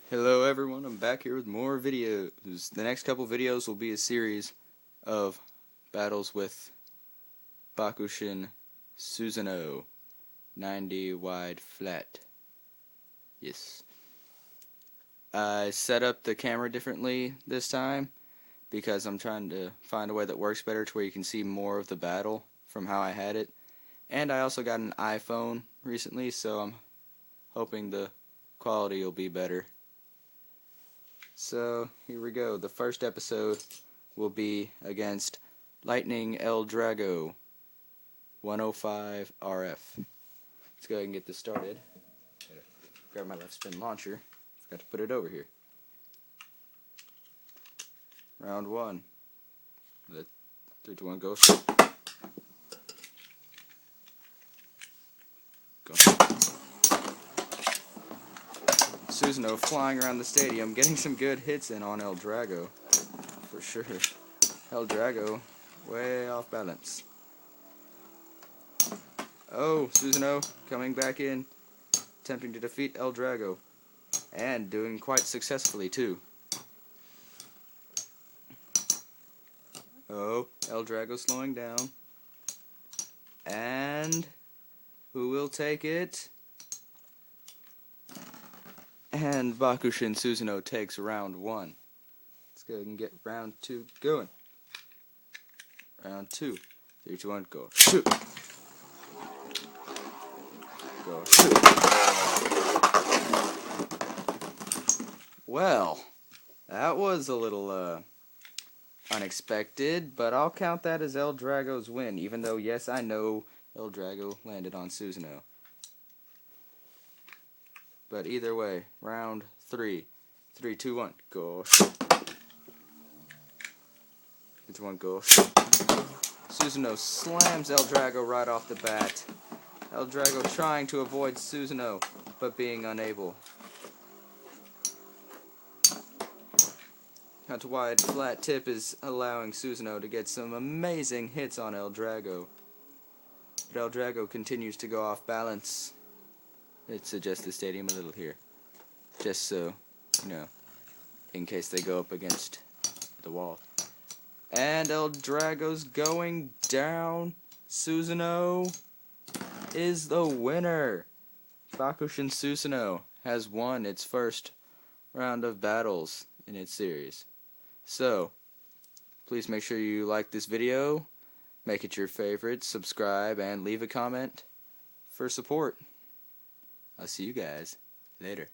Hello everyone, I'm back here with more videos. The next couple videos will be a series of battles with Bakushin Susanow 90 wide flat. Yes. I set up the camera differently this time because I'm trying to find a way that works better to where you can see more of the battle from how I had it. And I also got an iPhone recently, so I'm hoping the quality will be better. So, here we go. The first episode will be against Lightning L-Drago 105 RF. Let's go ahead and get this started. Grab my left spin launcher. Forgot to put it over here. Round 1. 3, 2, 1, go. Go. Susanow flying around the stadium, getting some good hits in on L-Drago, for sure. L-Drago, way off balance. Oh, Susanow coming back in, attempting to defeat L-Drago, and doing quite successfully too. Oh, L-Drago slowing down, and who will take it? And Bakushin Susanow takes round 1. Let's go ahead and get round 2 going. Round 2. 3, 2, 1, go. Shoot! Go. Shoot! Well, that was a little unexpected, but I'll count that as L-Drago's win, even though, yes, I know L-Drago landed on Susanow. But either way, round 3. 3, 2, 1, go. 3, 2, 1, go. Susanow slams L-Drago right off the bat. L-Drago trying to avoid Susanow, but being unable. Cut to wide flat tip is allowing Susanow to get some amazing hits on L-Drago. But L-Drago continues to go off balance. Let's adjust the stadium a little here, just so, you know, in case they go up against the wall. And L-Drago's going down. Susanow is the winner. Bakushin Susanow has won its first round of battles in its series. So, please make sure you like this video, make it your favorite, subscribe, and leave a comment for support. I'll see you guys later.